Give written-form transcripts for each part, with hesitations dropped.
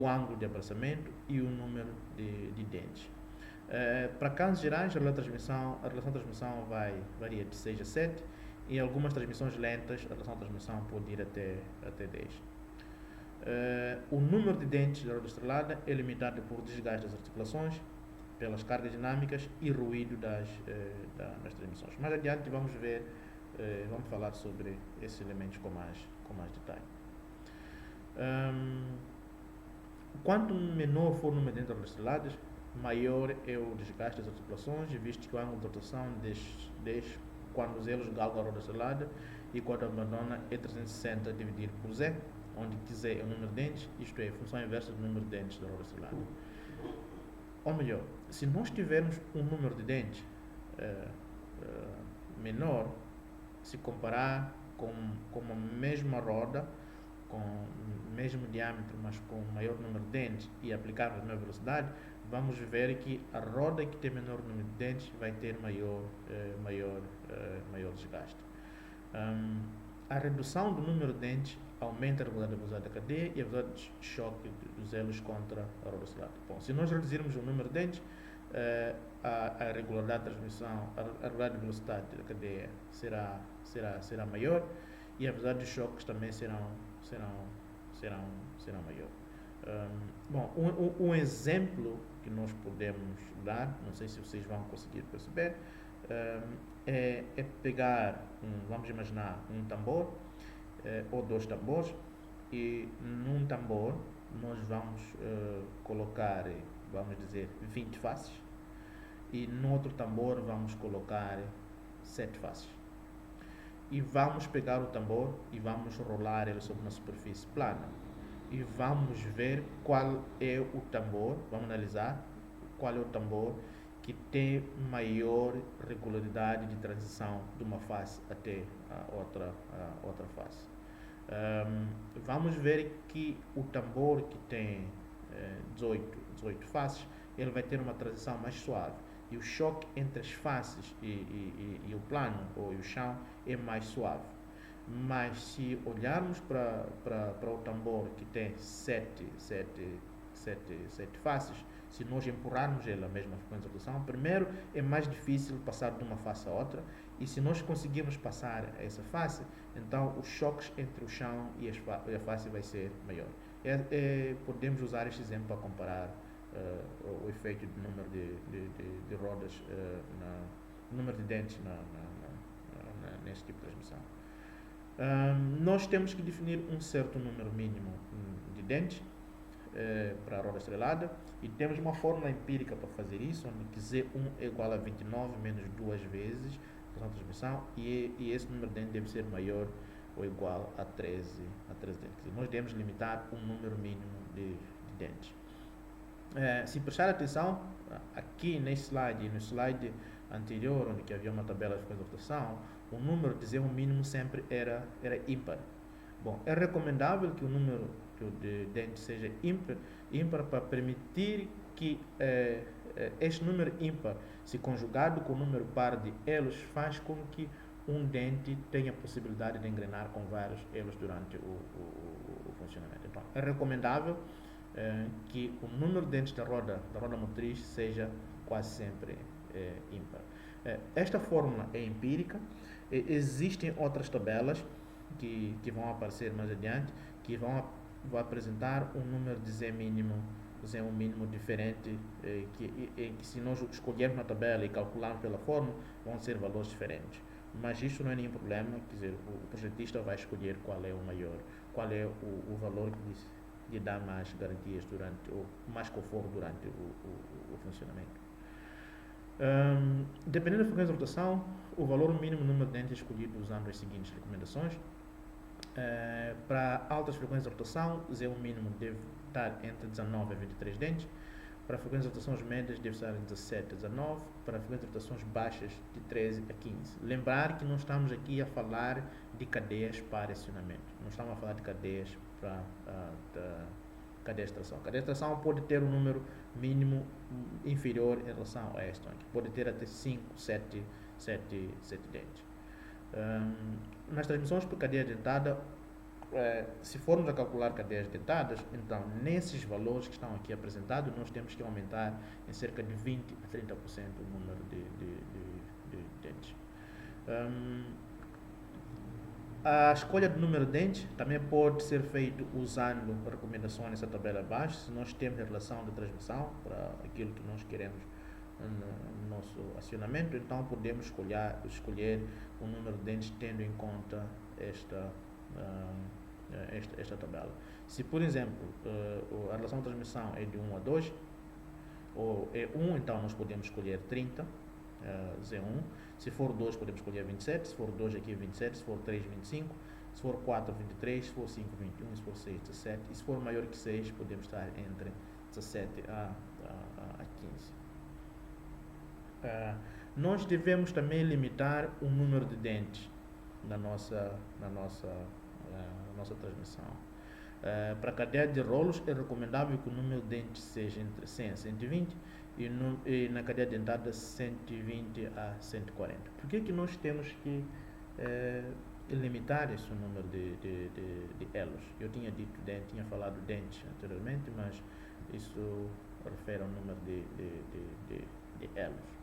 o ângulo de abraçamento e o número de dentes. Para casos gerais, a relação de transmissão varia de 6 a 7. Em algumas transmissões lentas, a relação de transmissão pode ir até 10. O número de dentes da roda estrelada é limitado por desgaste das articulações, pelas cargas dinâmicas e ruído das transmissões. Mais adiante vamos falar sobre esses elementos com mais detalhe. Quanto menor for o número de dentes da roda estreladas, maior é o desgaste das articulações, visto que o ângulo de rotação desde quando os elos galgam a roda estrelada e quando abandona é 360 dividido por Z, onde Z é o número de dentes, isto é, a função inversa do número de dentes da roda estrelada. Ou melhor, se nós tivermos um número de dentes menor, se comparar com a mesma roda, com o mesmo diâmetro, mas com maior número de dentes e aplicar a mesma velocidade, vamos ver que a roda que tem menor número de dentes vai ter maior desgaste. A redução do número de dentes aumenta a regularidade da velocidade da cadeia e a velocidade de choque dos elos contra a roda estrelada. Bom, se nós reduzirmos o número de dentes, a regularidade da transmissão, a regularidade de velocidade da cadeia será maior e a velocidade de choques também serão maior. Um exemplo que nós podemos dar, não sei se vocês vão conseguir perceber, é pegar, vamos imaginar um tambor ou dois tambores, e num tambor nós vamos colocar, vamos dizer, 20 faces, e no outro tambor vamos colocar 7 faces. E vamos pegar o tambor e vamos rolar ele sobre uma superfície plana. E vamos ver qual é o tambor, vamos analisar qual é o tambor que tem maior regularidade de transição de uma face até a outra face. Vamos ver que o tambor que tem 18 faces, ele vai ter uma transição mais suave. E o choque entre as faces e o plano ou o chão é mais suave. Mas se olharmos para o tambor que tem 7 faces, se nós empurrarmos ele a mesma frequência de rotação, primeiro é mais difícil passar de uma face a outra, e se nós conseguirmos passar essa face, então os choques entre o chão e a face vai ser maior. Podemos usar este exemplo para comparar o efeito do número de rodas, número de dentes nesse tipo de transmissão. Nós temos que definir um certo número mínimo de dentes para a roda estrelada, e temos uma fórmula empírica para fazer isso, onde Z1 é igual a 29 menos 2 vezes a transmissão, e esse número de dentes deve ser maior ou igual a 13 dentes. Nós devemos limitar um número mínimo de dentes. Se prestar atenção, aqui nesse slide e no slide anterior, onde que havia uma tabela de frequência de rotação, o número de Z1 mínimo sempre era ímpar. Bom, é recomendável que o número de dentes seja ímpar para permitir que este número ímpar, se conjugado com o número par de elos, faz com que um dente tenha a possibilidade de engrenar com vários elos durante o funcionamento. Então, é recomendável que o número de dentes da roda motriz seja quase sempre ímpar. Esta fórmula é empírica. Existem outras tabelas que vão aparecer mais adiante, que vão apresentar um número de Z1 mínimo diferente, que se nós escolhermos na tabela e calcularmos pela fórmula, vão ser valores diferentes. Mas isso não é nenhum problema, quer dizer, o projetista vai escolher qual é o valor que lhe dá mais garantias ou mais conforto durante o funcionamento. Dependendo da frequência de rotação, o valor mínimo número de dentes é escolhido usando as seguintes recomendações. Para altas frequências de rotação, Z1 mínimo deve estar entre 19 a 23 dentes. Para frequências de rotações médias, deve estar entre 17 a 19. Para frequências de rotações baixas, de 13 a 15. Lembrar que não estamos aqui a falar de cadeias para acionamento. Não estamos a falar de cadeias para cadeia de tração. A cadeia de tração pode ter um número mínimo inferior em relação a esta, que pode ter até 5, 7 dentes. Nas transmissões por cadeia dentada, se formos a calcular cadeias dentadas, então nesses valores que estão aqui apresentados, nós temos que aumentar em cerca de 20 a 30% o número de dentes. A escolha do número de dentes também pode ser feita usando recomendações nessa tabela abaixo. Se nós temos a relação de transmissão para aquilo que nós queremos no nosso acionamento, então podemos escolher o número de dentes tendo em conta esta tabela. Se, por exemplo, a relação de transmissão é de 1 a 2, ou é 1, então nós podemos escolher 30, Z1. Se for 2, podemos escolher 27. Se for 2, aqui 27. Se for 3, 25. Se for 4, 23. Se for 5, 21. Se for 6, 17. E se for maior que 6, podemos estar entre 17 a 15. Nós devemos também limitar o número de dentes na nossa transmissão. Para a cadeia de rolos, é recomendável que o número de dentes seja entre 100 a 120 e na cadeia dentada 120 a 140. Por que nós temos que limitar esse número de elos? Eu tinha falado dentes anteriormente, mas isso refere ao número de elos.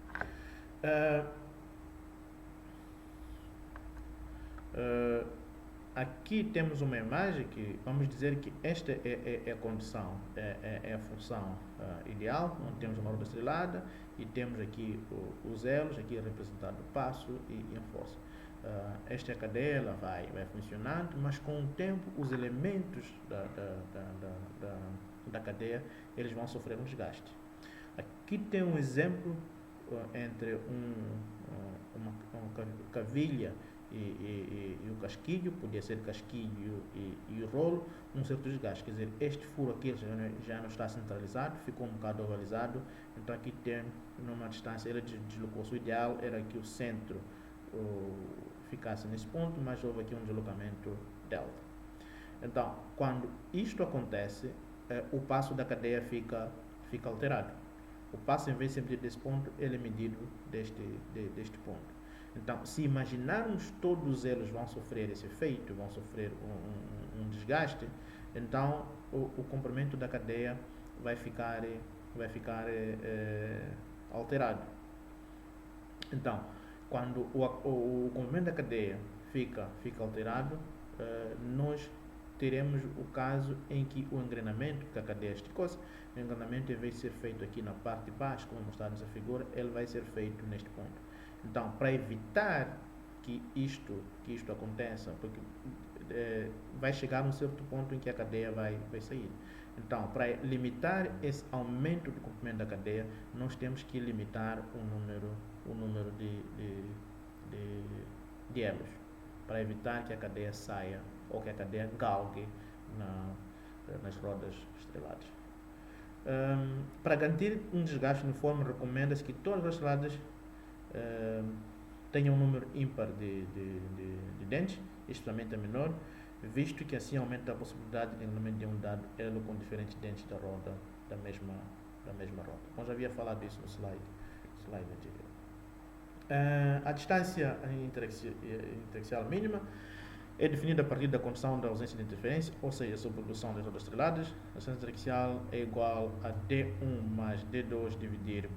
Aqui temos uma imagem que vamos dizer que esta é a condição, é a função ideal, onde temos uma roda estrelada e temos aqui os elos, aqui representado o passo e a força. Esta cadeia ela vai funcionando, mas com o tempo os elementos da cadeia eles vão sofrer um desgaste. Aqui tem um exemplo entre uma cavilha e o casquilho, podia ser casquilho e o rolo, um certo desgaste. Quer dizer, este furo aqui já não está centralizado, ficou um bocado ovalizado, então aqui tem numa distância, ele deslocou-se. O ideal era que o centro ficasse nesse ponto, mas houve aqui um deslocamento delta. Então, quando isto acontece, o passo da cadeia fica alterado. O passo, em vez de ser medido desse ponto, ele é medido deste ponto. Então, se imaginarmos todos eles vão sofrer esse efeito, vão sofrer um desgaste, então o comprimento da cadeia vai ficar alterado. Então, quando o comprimento da cadeia fica alterado, nós teremos o caso em que o engrenamento, que a cadeia esticou-se, o engrenamento, em vez de ser feito aqui na parte de baixo, como mostrado nessa figura, ele vai ser feito neste ponto. Então, para evitar que isto aconteça, porque vai chegar a um certo ponto em que a cadeia vai sair. Então, para limitar esse aumento do comprimento da cadeia, nós temos que limitar o número de elos, para evitar que a cadeia saia ou que a cadeia galgue nas rodas estreladas. Para garantir um desgaste uniforme, recomenda-se que todas as estreladas tenham um número ímpar de dentes, especialmente a menor, visto que assim aumenta a possibilidade de engrenamento de um dado elo com diferentes dentes da roda da mesma roda. Como já havia falado isso no slide anterior. A distância interaxial mínima é definida a partir da condição da ausência de interferência, ou seja, a sobreposição das rodas estreladas. A distância interaxial é igual a D1 mais D2 dividido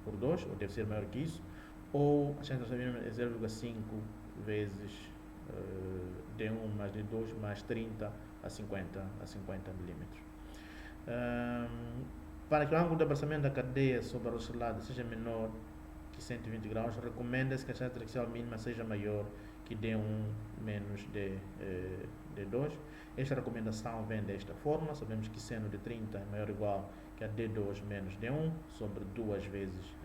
por 2, ou deve ser maior que isso, ou a distância mínima é 0,5 vezes D1 mais D2 mais 30 a 50 milímetros. Para que o ângulo de abraçamento da cadeia sobre a roda estrelada seja menor que 120 graus, recomenda-se que a distância interaxial mínima seja maior que D1 menos D2. Esta recomendação vem desta forma. Sabemos que seno de 30 é maior ou igual que a D2 menos D1 sobre 2 vezes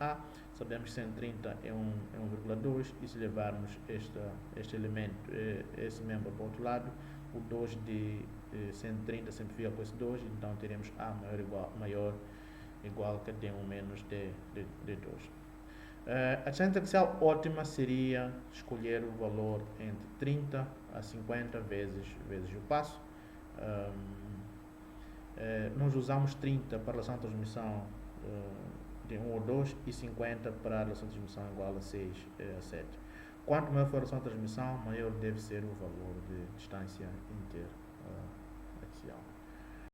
A. Sabemos que seno de 30 é 1,2 e se levarmos este elemento, esse membro para o outro lado, o 2 de seno de 30 simplifica com esse 2, então teremos A maior igual que D1 menos D2. A distância interaxial ótima seria escolher o valor entre 30 a 50 vezes o passo. Nós usamos 30 para a relação de transmissão de 1 ou 2 e 50 para a relação de transmissão igual a 6 a 7. Quanto maior for a sua transmissão, maior deve ser o valor de distância inteira.